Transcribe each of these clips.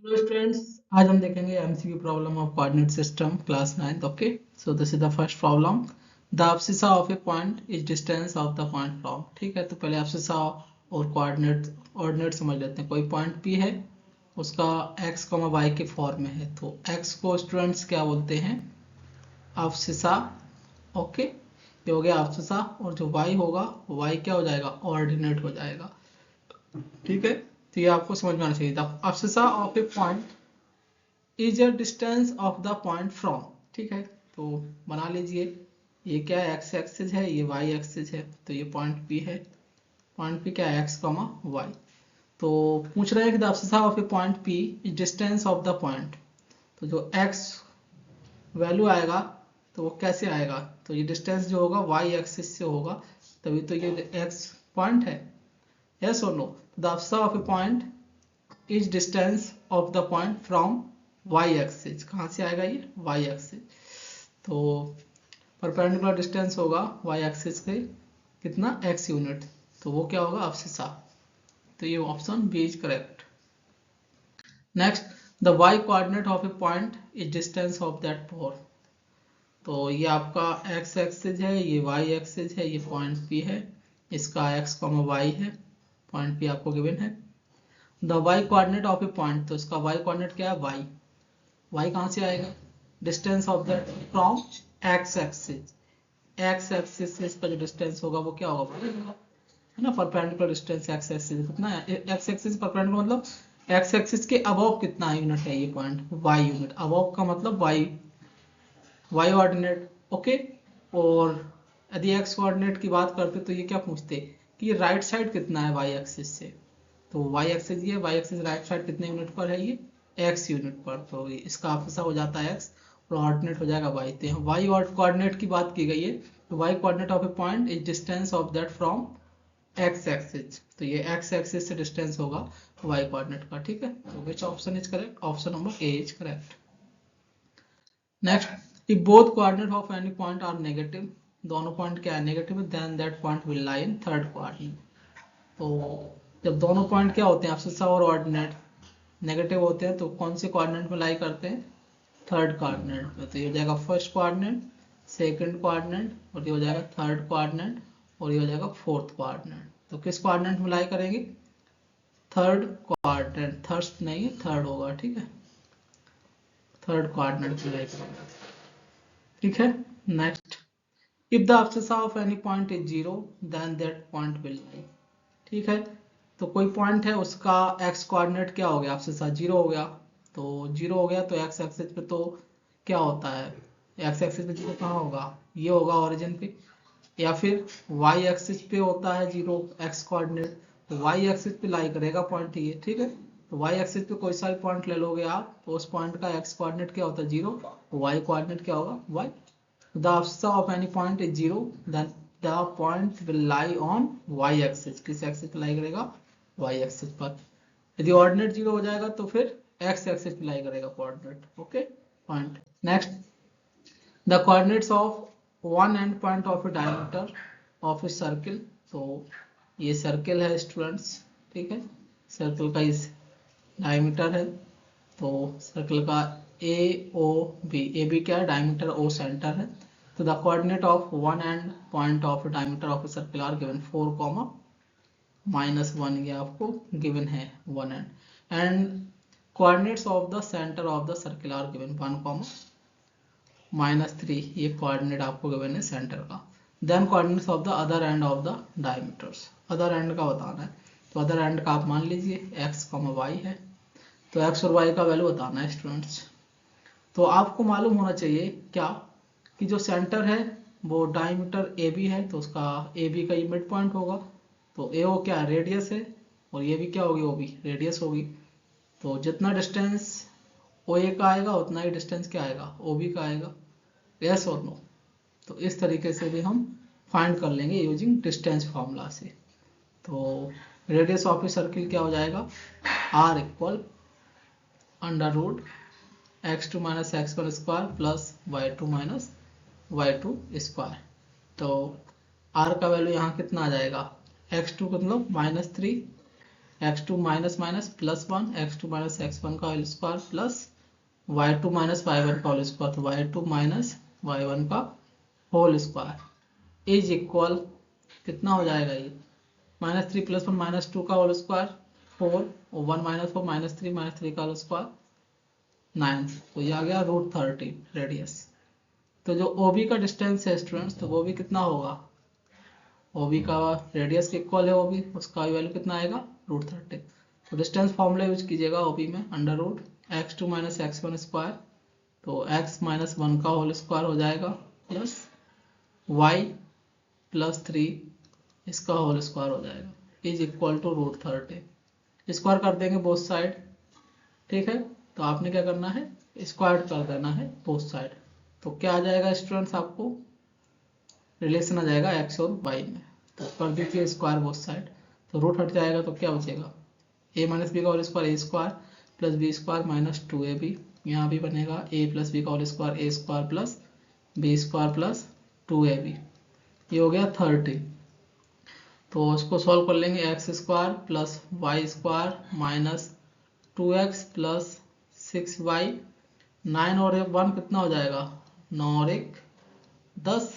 Hello students, आज हम देखेंगे MCQ problem of coordinate system class 9th. Okay, so this is the first problem. The abscissa of a point is distance of the point from. ठीक है, तो पहले abscissa और coordinate समझ लेते हैं. कोई पॉइंट पी है, उसका एक्स वाई के फॉर्म में है, तो एक्स को स्टूडेंट्स क्या बोलते हैं? एब्सिसा. ओके, ये हो गया एब्सिसा. और जो वाई होगा, वाई क्या हो जाएगा? ऑर्डिनेट हो जाएगा. ठीक है, तो ये आपको समझ में आना चाहिए था. Abscissa of a point is a distance of the point from. ठीक है, तो बना लीजिए. ये क्या है? एक्स एक्सिस है, ये वाई एक्सिस है, तो ये पॉइंट पी है. पॉइंट पी क्या है? X comma Y. तो पूछ रहे हैं कि the abscissa of a point P is distance of the point. तो जो एक्स वैल्यू आएगा, तो वो कैसे आएगा? तो ये डिस्टेंस जो होगा वाई एक्सिस से होगा, तभी तो ये एक्स पॉइंट है. यस और no? The abscissa of a point is distance of the point from y axis. कहाँ से आएगा ये? Y axis. तो परपेंडिकुलर डिस्टेंस होगा वाई एक्सिस के कितना? X unit. तो वो क्या होगा? एब्सिसा. तो ये option B is correct. Next, the Y coordinate of a point is distance of that pore. तो ये आपका एक्स एक्सिस है, ये वाई एक्सिस है, ये पॉइंट पी है, इसका एक्स कॉमा वाई है, पॉइंट पी आपको गिवन है. The Y coordinate of a point, तो इसका वाई कोऑर्डिनेट क्या है? वाई. वाई कहाँ से आएगा? Distance of that from X axis. X axis से इसका जो डिस्टेंस होगा वो क्या होगा? है ना, परपेंडिकुलर डिस्टेंस एक्स एक्सिस कितना है? एक्स एक्सिस परपेंडिकुलर मतलब एक्स एक्सिस के अबव कितना यूनिट है? ये पॉइंट वाई यूनिट. अबव का मतलब वाई, वाई ऑर्डिनेट. ओके, और यदि एक्स कोऑर्डिनेट की बात करते तो ये क्या पूछते कि ये राइट साइड कितना है वाई एक्सिस से. तो वाई एक्सिस, ये वाई एक्सिस राइट साइड कितने यूनिट पर है? ये एक्स यूनिट पर. तो इसका आपसा हो जाता है एक्स और ऑर्डिनेट हो जाएगा वाई. तो यहाँ वाई और कोऑर्डिनेट की बात की गई है, तो Y coordinate of a point is distance of that from X axis. तो ये एक्स एक्सिस से डिस्टेंस होगा वाई कोऑर्डिनेट का. ठीक है, तो which option is correct? Option number A is correct. Next, if both coordinate of any point are negative, दोनों point क्या है? Negative, then that point will lie in third coordinate. तो जब दोनों पॉइंट क्या होते हैं? एब्सिसा और ऑर्डिनेट नेगेटिव होते हैं, तो कौन से कोऑर्डिनेट में लाई करते हैं? थर्ड कोऑर्डिनेट में. तो ये हो जाएगा फर्स्ट कोऑर्डिनेट, सेकंड कोऑर्डिनेट, और ये हो जाएगा थर्ड कोऑर्डिनेट, और ये हो जाएगा फोर्थ कोऑर्डिनेट. तो किस कोऑर्डिनेट में लाई करेंगे? Third coordinate. थर्स्ट नहीं है, थर्ड होगा. ठीक है, थर्ड कोऑर्डिनेट में लाई करेंगे. ठीक है. Next, if the abscissa of any point is zero then that point will lie. ठीक है, तो कोई पॉइंट है, उसका एक्स कोऑर्डिनेट क्या हो गया? abscissa जीरो हो गया. तो जीरो हो गया तो एक्स एक्सिस पे तो क्या होता है? एक्स एक्सिस पे जीरो कहाँ होगा? ये होगा ओरिजिन पे. या फिर वाई एक्सिस पे होता है जीरो एक्स कोऑर्डिनेट, तो वाई एक्सिस पे लाई करेगा पॉइंट ये. ठीक है, तो वाई एक्सिस पे कोई सा भी पॉइंट ले लोगे आप, तो उस पॉइंट का एक्स कोऑर्डिनेट क्या होता है? जीरो. वाई कोऑर्डिनेट क्या होगा? Y. The abscissa of any point is zero, then the point will lie on y axis. किस एक्सिस पे लाई करेगा? y एक्सिस पर. यदि ऑर्डिनेट जीरो हो जाएगा तो फिर x एक्सिस पे लाई करेगा coordinate. Okay, point. Next, the coordinates of one end point of A diameter of a circle. तो ये सर्किल है स्टूडेंट्स. ठीक है, सर्किल का इस डायमीटर है. तो सर्कल का ए ओ बी, ए बी क्या है? डायमीटर, ओ सेंटर है. तो the coordinate of one end point of diameter of circle are given 4 comma -1. ये आपको गिवन है 1 end coordinates of the center of the circle are given 1 comma -3. ये coordinate आपको given है सेंटर का. Then coordinates of the other end of the diameters. Other end का बताना है, तो अदर एंड का आप मान लीजिए एक्स कॉमा वाई है. तो एक्स और वाई का वैल्यू बताना है स्टूडेंट्स. तो आपको मालूम होना चाहिए क्या कि जो सेंटर है वो डायमीटर ए बी है, तो उसका ए बी का ये मिड पॉइंट होगा. तो ए ओ क्या रेडियस है, और ये भी क्या होगी? ओ बी रेडियस होगी. तो जितना डिस्टेंस ओ ए का आएगा उतना ही डिस्टेंस क्या आएगा? ओ बी का आएगा. यस और नो? तो इस तरीके से भी हम फाइंड कर लेंगे यूजिंग डिस्टेंस फॉर्मूला से. तो रेडियस ऑफ ए सर्किल क्या हो जाएगा? R equal under root x2 minus x1 square plus y2 minus y2 square. तो r का वैल्यू यहाँ कितना आ जाएगा? x2 मतलब -3 x2 minus minus plus 1, x2 minus x1 का whole square plus y2 minus y1 का होल स्क्वायर, तो y2 minus y1 का होल स्क्वायर इज इक्वल कितना हो जाएगा ये, -3 + 1 -2 का होल स्क्वायर 4 और 1 - 4 -3 का होल स्क्वायर 9, तो ये आ गया √13 रेडियस। तो जो OB का डिस्टेंस है स्टूडेंट्स, तो वो भी कितना होगा, OB का रेडियस के इक्वल है OB, उसका वैल्यू कितना आएगा √13। तो डिस्टेंस फॉर्मूला यूज कीजिएगा OB में, √x2 - x1 स्क्वायर, तो x - 1 का होल स्क्वायर हो जाएगा प्लस y + 3 इसका होल स्क्वायर हो जाएगा इज इक्वल टू √13। स्क्वायर कर देंगे बोथ साइड, ठीक है। तो आपने क्या करना है, स्क्वायर कर देना है बोथ साइड। तो क्या आ जाएगा स्टूडेंट्स, आपको रिलेशन आ जाएगा x और y में, तो कर दीजिए स्क्वायर बोथ साइड, तो रूट हट जाएगा तो क्या बचेगा, a - b का whole square a² plus b² - 2ab, यहाँ भी बनेगा a + b का whole square a² plus b² plus 2ab, ये हो गया 30। तो इसको सॉल्व कर लेंगे, x² plus y² minus 2x plus 6y, 9 और 1 कितना हो जाएगा, 9 और 1 10,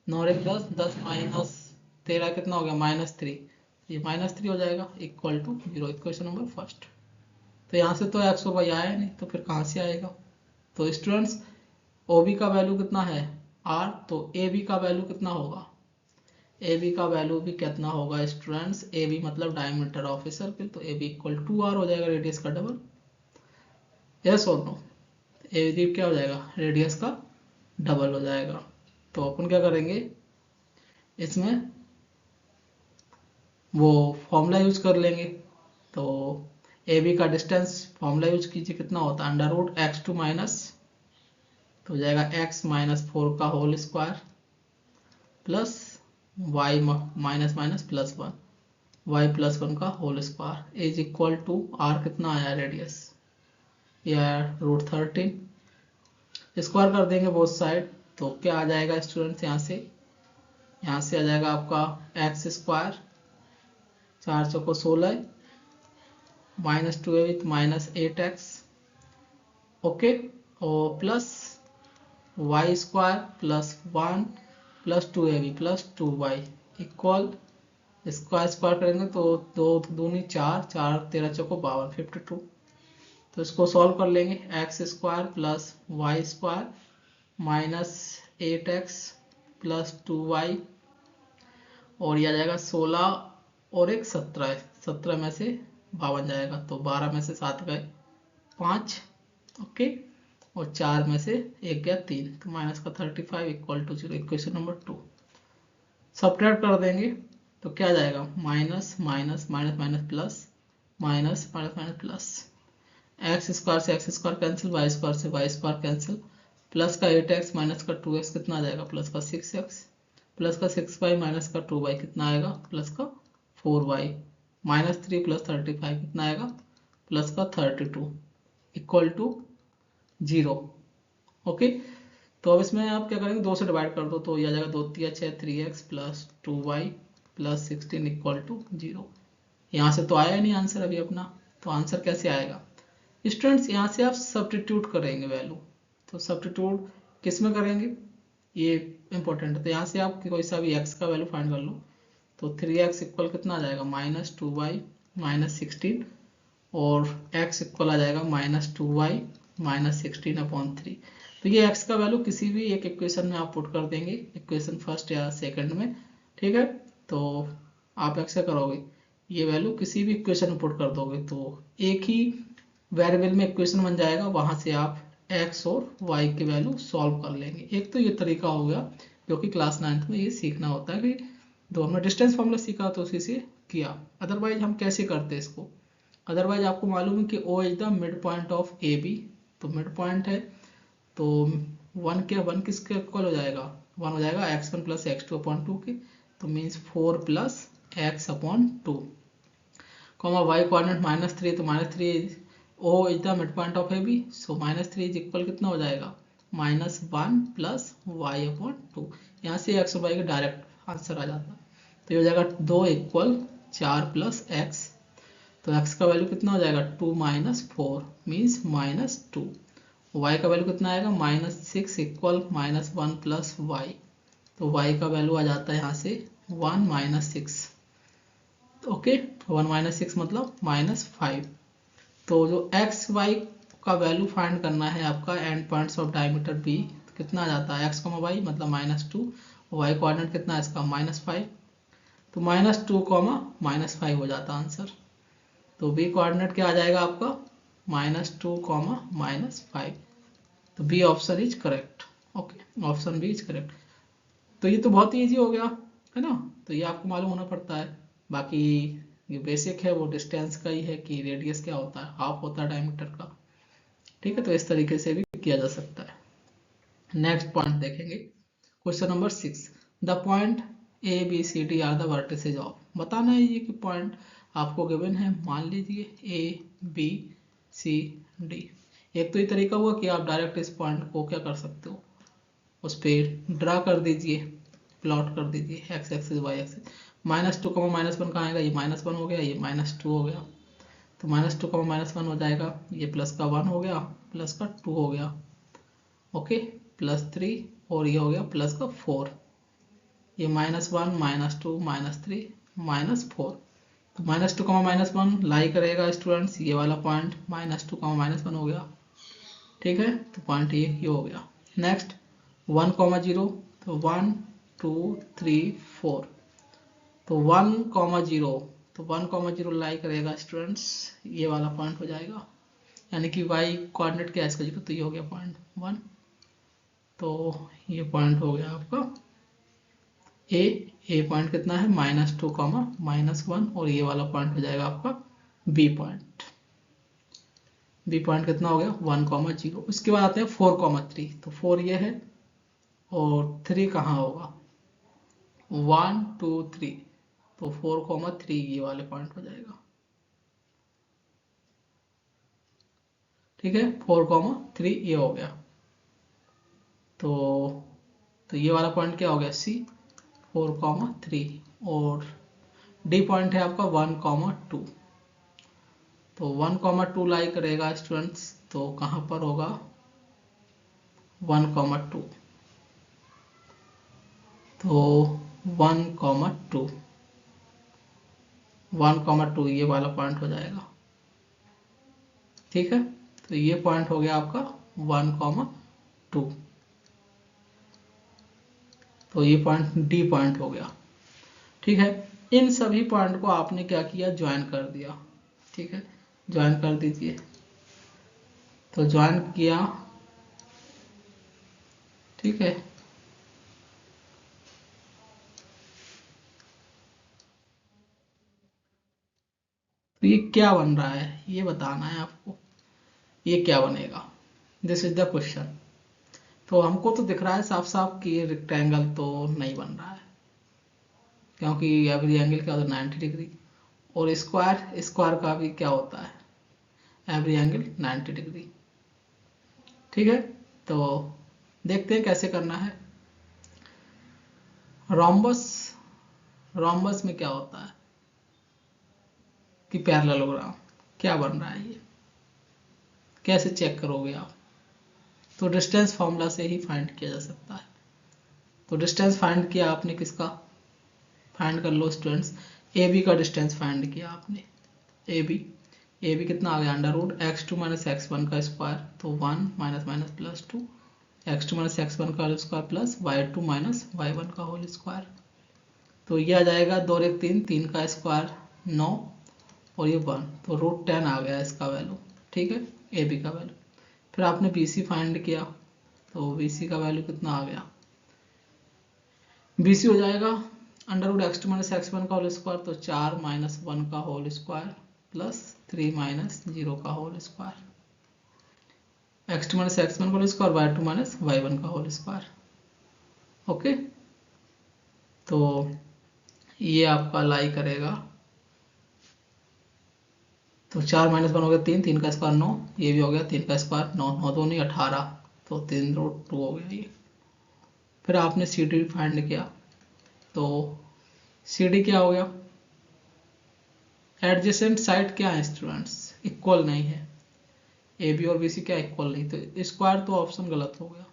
9 और 1 10, 10 माइनस 13 कितना हो गया -3, ये -3 हो जाएगा equal to 0, equation number first. तो यहाँ से तो x और y आया नहीं, तो फिर कहाँ से आएगा। तो स्टूडेंट्स OB का वैल्यू कितना है r, तो AB का वैल्यू कितना होगा, AB का वैल्यू भी कितना होगा स्टूडेंट्स, AB मतलब डायमीटर ऑफ ए सर्कल, तो AB इक्वल 2r हो जाएगा, रेडियस का डबल, यस और नो। AB क्या हो जाएगा, रेडियस का डबल हो जाएगा। तो अपन क्या करेंगे, इसमें वो फॉर्मूला यूज कर लेंगे। तो AB का डिस्टेंस फॉर्मूला यूज कीजिए, कितना होता है √x2 माइनस, तो हो जाएगा x - 4 का whole square plus y minus minus plus 1, y + 1 का whole square is equal to r कितना आया रेडियस, या √13। स्क्वायर कर देंगे बोथ साइड, तो क्या आ जाएगा स्टूडेंट्स, यहाँ से आ जाएगा आपका x², 4 चौको 16 -2ab -8x, ओके, और plus y² plus 1 plus 2ab plus 2y equal, square करेंगे तो 2 दूनी 4, 4 13 चौको 52 52। तो इसको सॉल्व कर लेंगे, x² plus y² minus 8x plus 2y, और यह आ जाएगा 16 और 1 17, 17 में से 52 जाएगा, तो 12 में से 7 गए 5, ओके, और 4 में से 1 गया 3, तो माइनस का 35 equal to 0, equation number 2। Subtract कर देंगे तो क्या आ जाएगा, minus minus minus minus plus minus minus minus plus, x² से x² कैंसिल, y² से y² कैंसिल, प्लस का 8x माइनस का 2x कितना आ जाएगा, प्लस का 6x, प्लस का 6y माइनस का 2y कितना आएगा, प्लस का 4y, -3 + 35 कितना आएगा, प्लस का 32 इक्वल टू 0, ओके। तो अब इसमें आप क्या करेंगे, 2 से डिवाइड कर दो, तो यह आ जाएगा 2 × 6 3x plus 2y plus 16 equal to 0। यहाँ से तो आया नहीं आंसर अभी अपना, तो आंसर कैसे आएगा स्टूडेंट्स, यहाँ से आप सब्स्टिट्यूट करेंगे वैल्यू। तो सब्स्टिट्यूट किस में करेंगे, ये इंपॉर्टेंट है। तो यहाँ से आप कोई सा भी x का वैल्यू फाइंड कर लो, तो 3x इक्वल कितना आ जाएगा, -2y -16, और x इक्वल आ जाएगा -2y -16/3। तो ये x का वैल्यू किसी भी एक इक्वेशन में आप पुट कर देंगे, इक्वेशन फर्स्ट या सेकंड में, ठीक है। तो आप ऐसे करोगे, ये वैल्यू किसी भी इक्वेशन में पुट कर दोगे, तो एक ही वेरिएबल में इक्वेशन बन जाएगा, वहां से आप x और y की वैल्यू सॉल्व कर लेंगे। एक तो ये तरीका हो गया, क्योंकि क्लास 9th में ये सीखना होता है कि तो हमने डिस्टेंस फॉर्मूला सीखा तो उसी से किया। अदरवाइज हम कैसे करते इसको, अदरवाइज आपको मालूम है कि O is the mid point of AB, तो मिड पॉइंट है, तो 1 किसके इक्वल हो जाएगा, 1 हो जाएगा x1 + x2/2 के, तो मीन्स 4 + x/2, y कोऑर्डिनेट -3, तो -3 O is the mid point of AB, so -3 is equal कितना हो जाएगा, -1 + y/2। यहाँ से x और y का डायरेक्ट आंसर आ जाता है, तो ये हो जाएगा 2 इक्वल 4 + x तो x का वैल्यू कितना हो जाएगा 2 माइनस 4 मीन्स -2। y का वैल्यू कितना आएगा -6 इक्वल -1 प्लस वाई। तो y का वैल्यू आ जाता है यहाँ से 1 माइनस 6। ओके 1 माइनस 6 मतलब -5। तो जो एक्स वाई का वैल्यू फाइंड करना है आपका end points of diameter B, कितना आ जाता है x, y मतलब -2, y कोऑर्डिनेट कितना है इसका -5, तो -2, -5 हो जाता आंसर। तो बी कोऑर्डिनेट क्या आ जाएगा आपका -2, -5। तो B option is correct. Okay option B is correct. तो ये तो बहुत ही ईजी हो गया है ना, तो ये आपको मालूम होना पड़ता है। बाकी ये बेसिक है वो डिस्टेंस का ही है कि रेडियस क्या होता है, हाफ होता है डायमीटर का। ठीक है, तो इस तरीके से भी किया जा सकता है। नेक्स्ट पॉइंट देखेंगे, question number 6। The point A B C D are the vertices of. बताना है ये कि पॉइंट आपको गिवन है, मान लीजिए ए बी सी डी। एक तो ये तरीका हुआ कि आप डायरेक्ट इस पॉइंट को क्या कर सकते हो, उस पर ड्रा कर दीजिए, प्लॉट कर दीजिए एक्स एक्सिस वाई एक्सिस। -2, -1 कहाँ आएगा, ये -1 हो गया, ये -2 हो गया। तो -2, -1 हो जाएगा, ये प्लस का 1 हो गया, प्लस का 2 हो गया, ओके +3, और ये हो गया प्लस का 4। ये -1 -2 -3 -4। तो -2, -1 लाई करेगा स्टूडेंट्स ये वाला पॉइंट, -2, -1 हो गया। ठीक है, तो पॉइंट ये हो गया। नेक्स्ट 1, 0, तो 1 2 3 4। तो 1, 0, तो 1, 0 लाई करेगा स्टूडेंट्स ये वाला पॉइंट हो जाएगा, यानी कि y कोऑर्डिनेट क्या है इसका 0, तो ये हो गया पॉइंट 1। तो ये पॉइंट हो गया आपका ए पॉइंट कितना है -2, -1, और ये वाला पॉइंट हो जाएगा आपका बी पॉइंट। बी पॉइंट कितना हो गया 1, 0। उसके बाद आते हैं 4, 3। तो 4 ये है और 3 कहाँ होगा 1 2 3। तो 4, 3 ये वाले पॉइंट हो जाएगा। ठीक है 4, 3 ये हो गया। तो ये वाला पॉइंट क्या हो गया सी 4, 3। और डी पॉइंट है आपका 1, 2। तो 1, 2 लाई करेगा स्टूडेंट्स, तो कहाँ पर होगा 1, 2। तो 1, 2 1, 2 ये वाला पॉइंट हो जाएगा। ठीक है, तो ये पॉइंट हो गया आपका 1, 2। तो ये पॉइंट डी पॉइंट हो गया। ठीक है, इन सभी पॉइंट को आपने क्या किया ज्वाइन कर दिया। ठीक है, ज्वाइन कर दीजिए। तो ज्वाइन किया, ठीक है, तो ये क्या बन रहा है ये बताना है आपको, ये क्या बनेगा, दिस इज द क्वेश्चन। तो हमको तो दिख रहा है साफ साफ कि ये रेक्टेंगल तो नहीं बन रहा है, क्योंकि एवरी एंगल क्या होता है 90 डिग्री, और स्क्वायर स्क्वायर का भी क्या होता है एवरी एंगल 90 डिग्री। ठीक है, तो देखते हैं कैसे करना है। रोम्बस, रोम्बस में क्या होता है कि पैरेललोग्राम क्या बन रहा है, ये कैसे चेक करोगे आप, तो डिस्टेंस फॉर्मूला से ही फाइंड किया जा सकता है। तो डिस्टेंस फाइंड किया आपने किसका, फाइंड कर लो स्टूडेंट्स, ए बी का डिस्टेंस फाइंड किया आपने। ए बी कितना आ गया √(x2 - x1) का स्क्वायर, तो 1 +2 (x2 - x1) का whole square plus y2 - y1 का होल स्क्वायर। तो ये आ जाएगा 2 और 1 3, 3 का स्क्वायर 9 और ये 1, तो √10 आ गया इसका वैल्यू। ठीक है, ए बी का वैल्यू। फिर आपने बी सी फाइंड किया, तो बी सी का वैल्यू कितना आ गया, बी सी हो जाएगा √(x2 - x1) का होल स्क्वायर, तो 4 - 1 का होल स्क्वायर प्लस 3 - 0 का होल स्क्वायर, x2 - x1 का होल स्क्वायर, y2 - y1 का होल स्क्वायर। ओके, तो ये आपका लाई करेगा, तो 4 - 1 हो गया 3, 3 का स्क्वायर 9, ये भी हो गया 3 का स्क्वायर 9, 9 2 नहीं 18, तो 3√2 हो गया ये। फिर आपने सी डी फाइंड किया, तो सी डी क्या हो गया एडजेसेंट साइड क्या है स्टूडेंट्स, इक्वल नहीं है, ए बी और बी सी क्या इक्वल नहीं, तो स्क्वायर तो ऑप्शन गलत हो गया।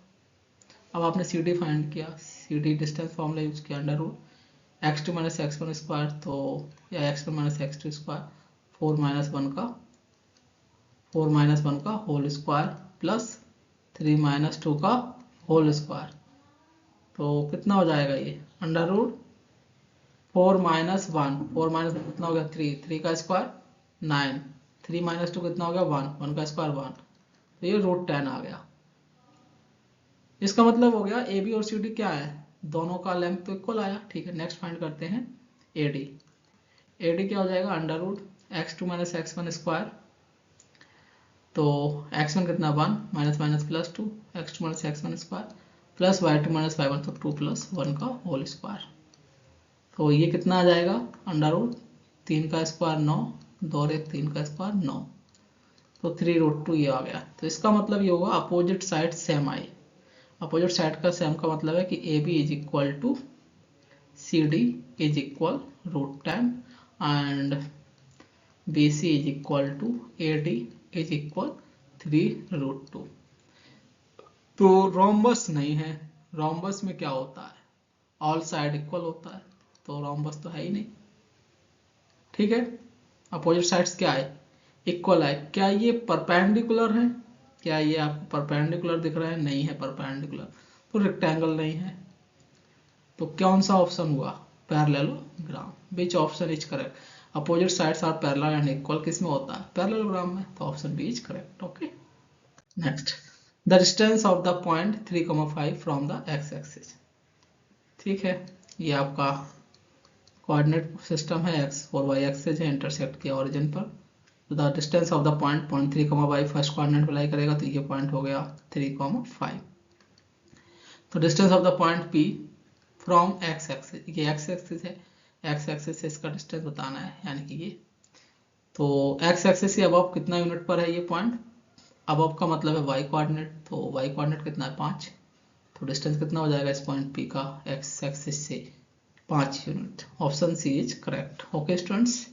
अब आपने सी डी फाइंड किया, C D distance formula use किया, under root x two minus x one square, तो या x two minus x two square, 4 - 1 का होल स्क्वायर प्लस 3 - 2 का होल स्क्वायर, तो कितना हो जाएगा ये, अंडर रूट 4 - 1, 4 - 1 कितना हो गया 3, 3 का स्क्वायर 9, 3 - 2 कितना हो गया 1, 1 का स्क्वायर 1, तो ये √10 आ गया। इसका मतलब हो गया ए बी और सी डी क्या है, दोनों का लेंथ तो इक्वल आया। ठीक है, नेक्स्ट फाइंड करते हैं ए डी। ए डी क्या हो जाएगा, under root x two minus x one square, तो x1 कितना 1, minus minus plus 2, x2 minus x1 square plus y2 minus y1, तो 2 + 1 का होल स्क्वायर, तो ये कितना आ जाएगा, अंडर रूट 3 का स्क्वायर 9, 2 और 1 3 का स्क्वायर 9, तो 3√2 ये आ गया। तो इसका मतलब ये होगा अपोजिट साइड सेम आई। अपोजिट साइड का सेम का मतलब है कि A B is equal to C D is equal √10 and B C is equal to A D is equal 3√2। तो रोम्बस नहीं है, रोम्बस में क्या होता है, ऑल साइड इक्वल होता है, तो रोम्बस तो है ही नहीं। ठीक है, अपोजिट साइड्स क्या है, इक्वल है। क्या ये परपेंडिकुलर है, क्या ये आपको परपेंडिकुलर दिख रहा है, नहीं है परपेंडिकुलर, तो रेक्टेंगल नहीं है, तो कौन सा ऑप्शन हुआ, parallelogram, which option is correct, opposite sides are parallel and equal किस में होता है, पैरेललोग्राम में, तो option B is correct. Okay, next, the distance of the point 3,5 from the X axis. ठीक है, ये आपका कोऑर्डिनेट सिस्टम है, एक्स और वाई एक्सिस है, इंटरसेक्ट किया ओरिजिन पर, तो the distance of the point 3,5 first coordinate apply करेगा, तो ये पॉइंट हो गया 3,5। तो distance of the point P from X axis, ये एक्स एक्सिस है, एक्स एक्सिस से इसका डिस्टेंस बताना है, यानी कि ये, तो एक्स एक्सिस से अबव कितना यूनिट पर है ये पॉइंट, अबव का मतलब है वाई कोऑर्डिनेट, तो वाई कोऑर्डिनेट कितना है 5, तो डिस्टेंस कितना हो जाएगा इस पॉइंट पी का एक्स एक्सिस से 5 unit, option C is correct. Okay students,